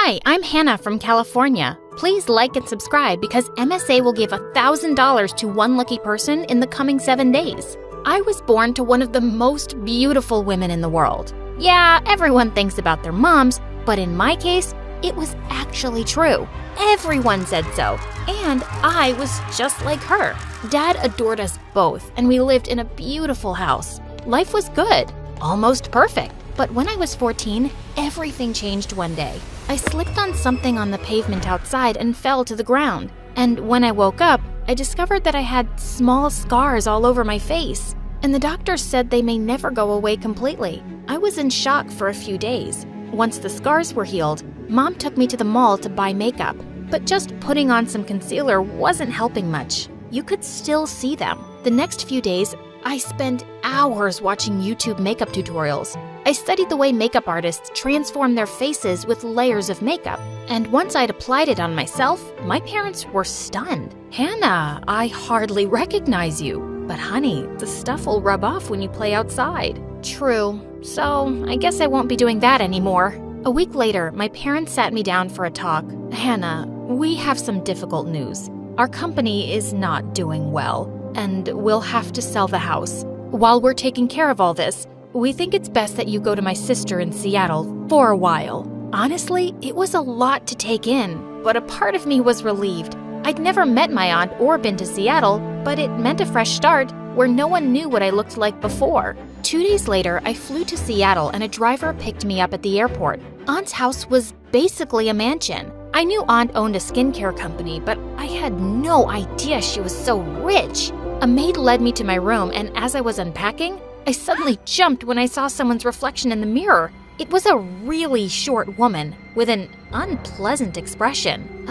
Hi, I'm Hannah from California. Please like and subscribe because MSA will give $1,000 to one lucky person in the coming 7 days. I was born to one of the most beautiful women in the world. Yeah, everyone thinks about their moms, but in my case, it was actually true. Everyone said so, and I was just like her. Dad adored us both, and we lived in a beautiful house. Life was good, almost perfect. But when I was 14, everything changed one day. I slipped on something on the pavement outside and fell to the ground. And when I woke up, I discovered that I had small scars all over my face. And the doctor said they may never go away completely. I was in shock for a few days. Once the scars were healed, Mom took me to the mall to buy makeup. But just putting on some concealer wasn't helping much. You could still see them. The next few days, I spent hours watching YouTube makeup tutorials. I studied the way makeup artists transform their faces with layers of makeup. And once I'd applied it on myself, my parents were stunned. Hannah, I hardly recognize you. But honey, the stuff will rub off when you play outside. True. So I guess I won't be doing that anymore. A week later, my parents sat me down for a talk. Hannah, we have some difficult news. Our company is not doing well, and we'll have to sell the house. While we're taking care of all this, we think it's best that you go to my sister in Seattle for a while. Honestly, it was a lot to take in, but a part of me was relieved. I'd never met my aunt or been to Seattle, but it meant a fresh start where no one knew what I looked like before. 2 days later, I flew to Seattle and a driver picked me up at the airport. Aunt's house was basically a mansion. I knew Aunt owned a skincare company, but I had no idea she was so rich. A maid led me to my room, and as I was unpacking, I suddenly jumped when I saw someone's reflection in the mirror. It was a really short woman with an unpleasant expression.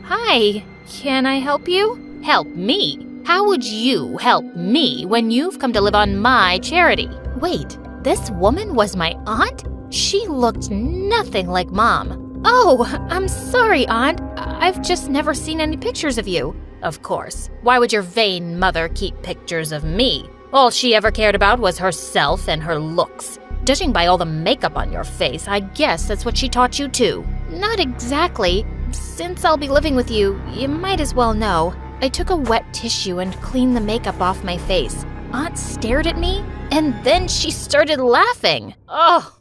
Hi, can I help you? Help me? How would you help me when you've come to live on my charity? Wait, this woman was my aunt? She looked nothing like Mom. Oh, I'm sorry, Aunt. I've just never seen any pictures of you. Of course. Why would your vain mother keep pictures of me? All she ever cared about was herself and her looks. Judging by all the makeup on your face, I guess that's what she taught you too. Not exactly. Since I'll be living with you, you might as well know. I took a wet tissue and cleaned the makeup off my face. Aunt stared at me, and then she started laughing. Oh,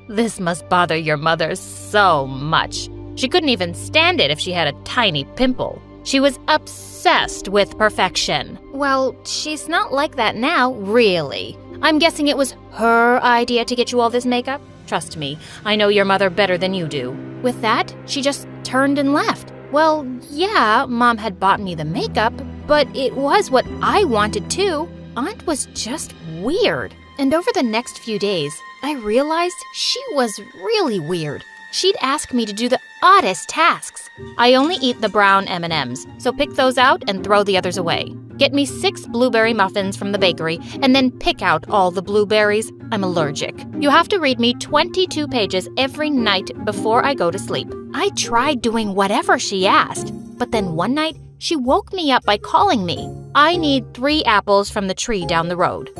This must bother your mother so much. She couldn't even stand it if she had a tiny pimple. She was obsessed with perfection. Well, she's not like that now, really. I'm guessing it was her idea to get you all this makeup. Trust me, I know your mother better than you do. With that, she just turned and left. Well, yeah, Mom had bought me the makeup, but it was what I wanted too. Aunt was just weird. And over the next few days, I realized she was really weird. She'd ask me to do the oddest tasks. I only eat the brown M&Ms, so pick those out and throw the others away. Get me 6 blueberry muffins from the bakery and then pick out all the blueberries. I'm allergic. You have to read me 22 pages every night before I go to sleep. I tried doing whatever she asked, but then one night, she woke me up by calling me. I need 3 apples from the tree down the road.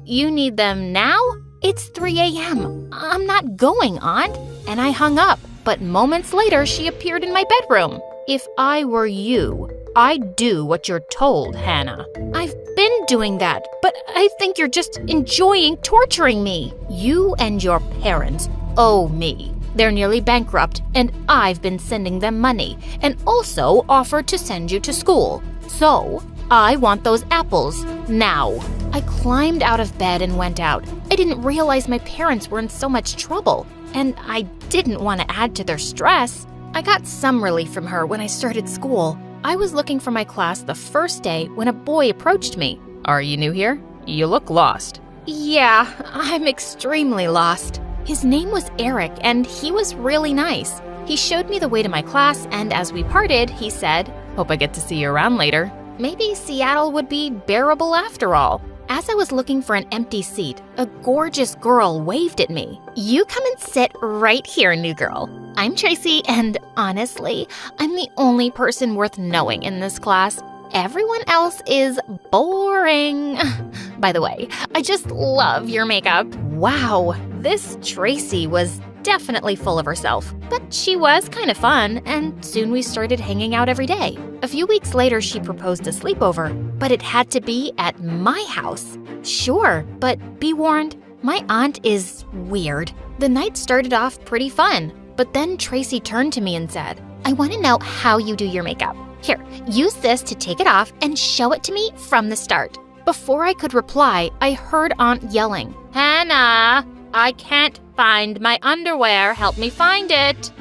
You need them now? It's 3 a.m. I'm not going, Aunt. And I hung up, but moments later, she appeared in my bedroom. If I were you, I'd do what you're told, Hannah. I've been doing that, but I think you're just enjoying torturing me. You and your parents owe me. They're nearly bankrupt, and I've been sending them money, and also offered to send you to school. So, I want those apples now. I climbed out of bed and went out. I didn't realize my parents were in so much trouble, and I didn't want to add to their stress. I got some relief from her when I started school. I was looking for my class the first day when a boy approached me. Are you new here? You look lost. Yeah, I'm extremely lost. His name was Eric, and he was really nice. He showed me the way to my class, and as we parted, he said, "Hope I get to see you around later." Maybe Seattle would be bearable after all. As I was looking for an empty seat, a gorgeous girl waved at me. "You come and sit right here, new girl. I'm Tracy, and honestly, I'm the only person worth knowing in this class. Everyone else is boring. By the way, I just love your makeup." Wow, this Tracy was definitely full of herself. But she was kind of fun, and soon we started hanging out every day. A few weeks later, she proposed a sleepover, but it had to be at my house. Sure, but be warned, my aunt is weird. The night started off pretty fun, but then Tracy turned to me and said, "I want to know how you do your makeup. Here, use this to take it off and show it to me from the start." Before I could reply, I heard Aunt yelling, "Hannah, I can't find my underwear. Help me find it."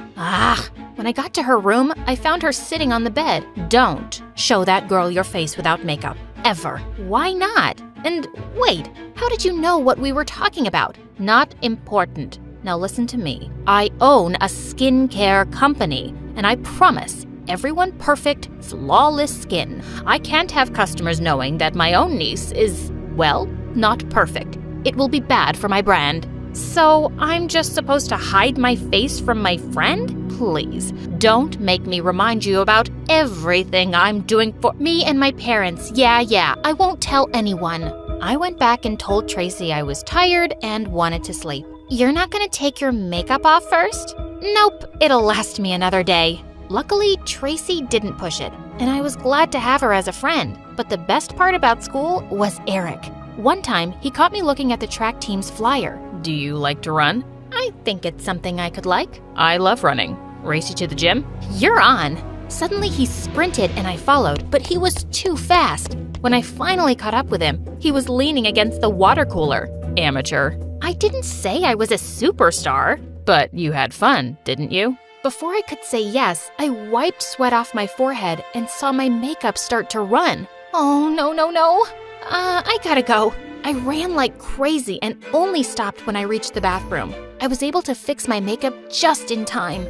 When I got to her room, I found her sitting on the bed. Don't show that girl your face without makeup. Ever. Why not? And wait, how did you know what we were talking about? Not important. Now listen to me. I own a skincare company, and I promise everyone perfect, flawless skin. I can't have customers knowing that my own niece is, well, not perfect. It will be bad for my brand. So I'm just supposed to hide my face from my friend? Please, don't make me remind you about everything I'm doing for me and my parents. Yeah, I won't tell anyone. I went back and told Tracy I was tired and wanted to sleep. You're not gonna take your makeup off first? Nope, it'll last me another day. Luckily, Tracy didn't push it, and I was glad to have her as a friend. But the best part about school was Eric. One time, he caught me looking at the track team's flyer. Do you like to run? I think it's something I could like. I love running. Race you to the gym? You're on. Suddenly, he sprinted and I followed, but he was too fast. When I finally caught up with him, he was leaning against the water cooler. Amateur. I didn't say I was a superstar. But you had fun, didn't you? Before I could say yes, I wiped sweat off my forehead and saw my makeup start to run. Oh, no. I gotta go. I ran like crazy and only stopped when I reached the bathroom. I was able to fix my makeup just in time.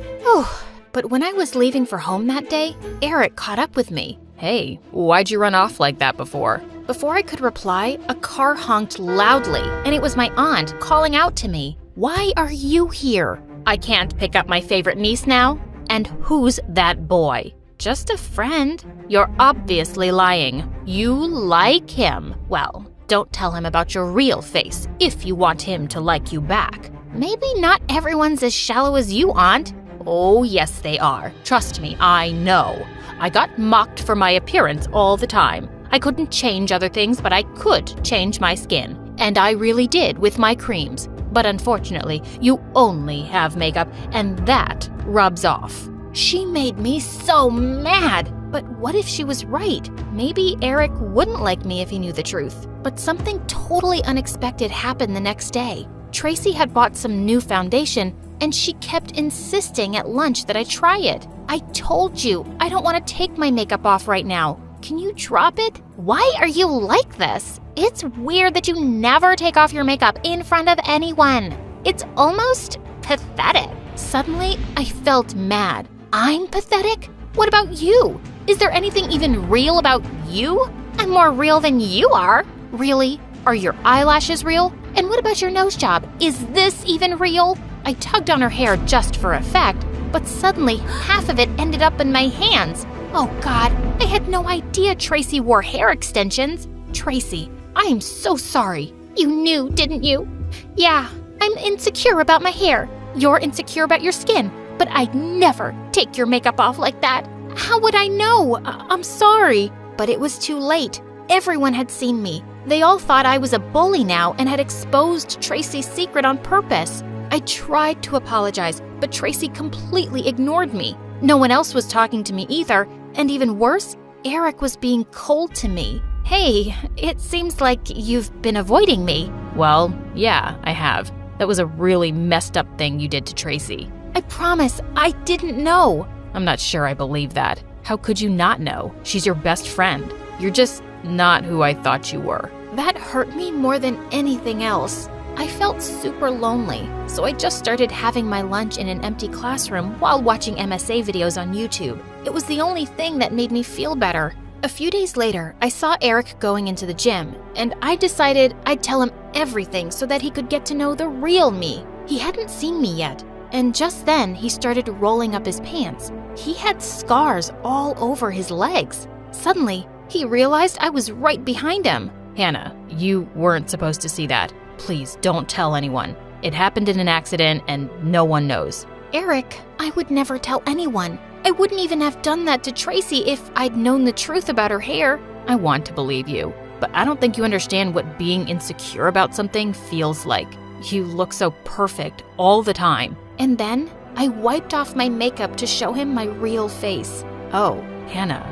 But when I was leaving for home that day, Eric caught up with me. Hey, why'd you run off like that before? Before I could reply, a car honked loudly, and it was my aunt calling out to me. Why are you here? I can't pick up my favorite niece now. And who's that boy? Just a friend. You're obviously lying. You like him. Well, don't tell him about your real face if you want him to like you back. Maybe not everyone's as shallow as you, Aunt. Oh, yes, they are. Trust me, I know. I got mocked for my appearance all the time. I couldn't change other things, but I could change my skin. And I really did with my creams. But unfortunately, you only have makeup, and that rubs off. She made me so mad. But what if she was right? Maybe Eric wouldn't like me if he knew the truth. But something totally unexpected happened the next day. Tracy had bought some new foundation, and she kept insisting at lunch that I try it. I told you, I don't want to take my makeup off right now. Can you drop it? Why are you like this? It's weird that you never take off your makeup in front of anyone. It's almost pathetic. Suddenly, I felt mad. I'm pathetic? What about you? Is there anything even real about you? I'm more real than you are. Really? Are your eyelashes real? And what about your nose job? Is this even real? I tugged on her hair just for effect, but suddenly half of it ended up in my hands. Oh God, I had no idea Tracy wore hair extensions. Tracy, I am so sorry. You knew, didn't you? Yeah, I'm insecure about my hair. You're insecure about your skin, but I'd never take your makeup off like that. How would I know? I'm sorry. But it was too late. Everyone had seen me. They all thought I was a bully now and had exposed Tracy's secret on purpose. I tried to apologize, but Tracy completely ignored me. No one else was talking to me either, and even worse, Eric was being cold to me. Hey, it seems like you've been avoiding me. Well, yeah, I have. That was a really messed up thing you did to Tracy. I promise, I didn't know. I'm not sure I believe that. How could you not know? She's your best friend. You're just not who I thought you were. That hurt me more than anything else. I felt super lonely, so I just started having my lunch in an empty classroom while watching MSA videos on YouTube. It was the only thing that made me feel better. A few days later, I saw Eric going into the gym, and I decided I'd tell him everything so that he could get to know the real me. He hadn't seen me yet, and just then he started rolling up his pants. He had scars all over his legs. Suddenly, he realized I was right behind him. Hannah, you weren't supposed to see that. Please don't tell anyone. It happened in an accident and no one knows. Eric, I would never tell anyone. I wouldn't even have done that to Tracy if I'd known the truth about her hair. I want to believe you, but I don't think you understand what being insecure about something feels like. You look so perfect all the time. And then I wiped off my makeup to show him my real face. Oh, Hannah,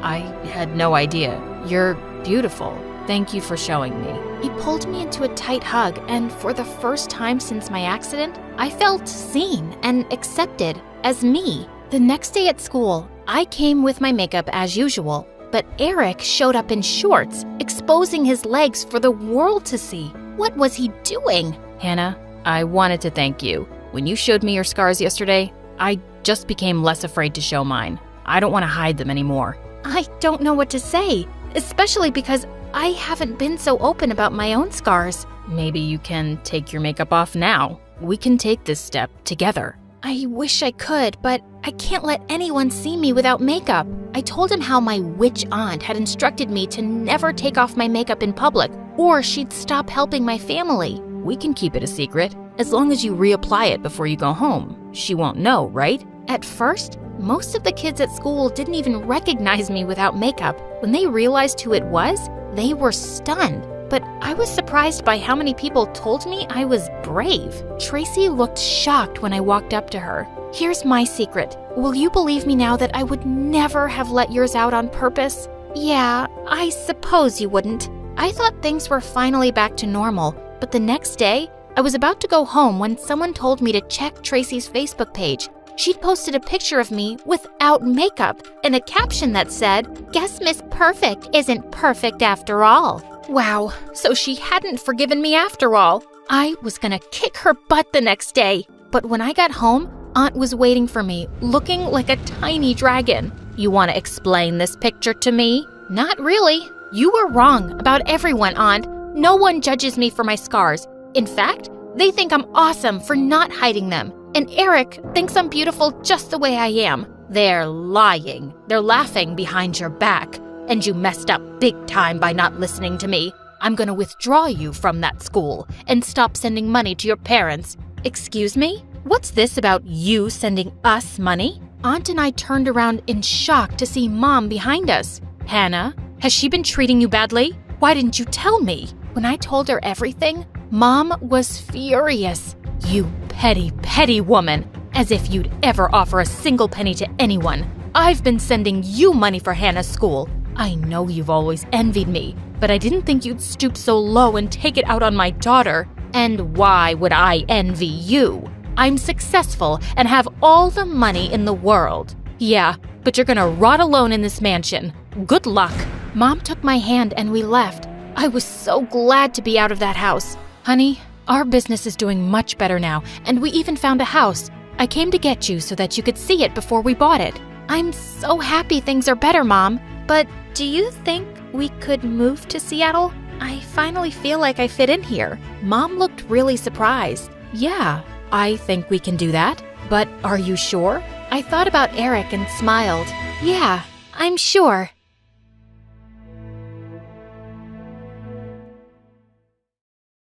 I had no idea. You're beautiful. Thank you for showing me. He pulled me into a tight hug, and for the first time since my accident, I felt seen and accepted as me. The next day at school, I came with my makeup as usual, but Eric showed up in shorts, exposing his legs for the world to see. What was he doing? Hannah, I wanted to thank you. When you showed me your scars yesterday, I just became less afraid to show mine. I don't want to hide them anymore. I don't know what to say, especially because I haven't been so open about my own scars. Maybe you can take your makeup off now. We can take this step together. I wish I could, but I can't let anyone see me without makeup. I told him how my witch aunt had instructed me to never take off my makeup in public, or she'd stop helping my family. We can keep it a secret, as long as you reapply it before you go home. She won't know, right? At first, most of the kids at school didn't even recognize me without makeup. When they realized who it was, they were stunned. But I was surprised by how many people told me I was brave. Tracy looked shocked when I walked up to her. Here's my secret. Will you believe me now that I would never have let yours out on purpose? Yeah, I suppose you wouldn't. I thought things were finally back to normal, but the next day, I was about to go home when someone told me to check Tracy's Facebook page. She'd posted a picture of me without makeup and a caption that said, "Guess Miss Perfect isn't perfect after all." Wow, so she hadn't forgiven me after all. I was gonna kick her butt the next day. But when I got home, Aunt was waiting for me, looking like a tiny dragon. You want to explain this picture to me? Not really. You were wrong about everyone, Aunt. No one judges me for my scars. In fact, they think I'm awesome for not hiding them. And Eric thinks I'm beautiful just the way I am. They're lying. They're laughing behind your back. And you messed up big time by not listening to me. I'm gonna withdraw you from that school and stop sending money to your parents. Excuse me? What's this about you sending us money? Aunt and I turned around in shock to see Mom behind us. Hannah, has she been treating you badly? Why didn't you tell me? When I told her everything, Mom was furious. You petty, petty woman. As if you'd ever offer a single penny to anyone. I've been sending you money for Hannah's school. I know you've always envied me, but I didn't think you'd stoop so low and take it out on my daughter. And why would I envy you? I'm successful and have all the money in the world. Yeah, but you're gonna rot alone in this mansion. Good luck. Mom took my hand and we left. I was so glad to be out of that house. Honey, our business is doing much better now, and we even found a house. I came to get you so that you could see it before we bought it. I'm so happy things are better, Mom. But do you think we could move to Seattle? I finally feel like I fit in here. Mom looked really surprised. Yeah, I think we can do that. But are you sure? I thought about Eric and smiled. Yeah, I'm sure.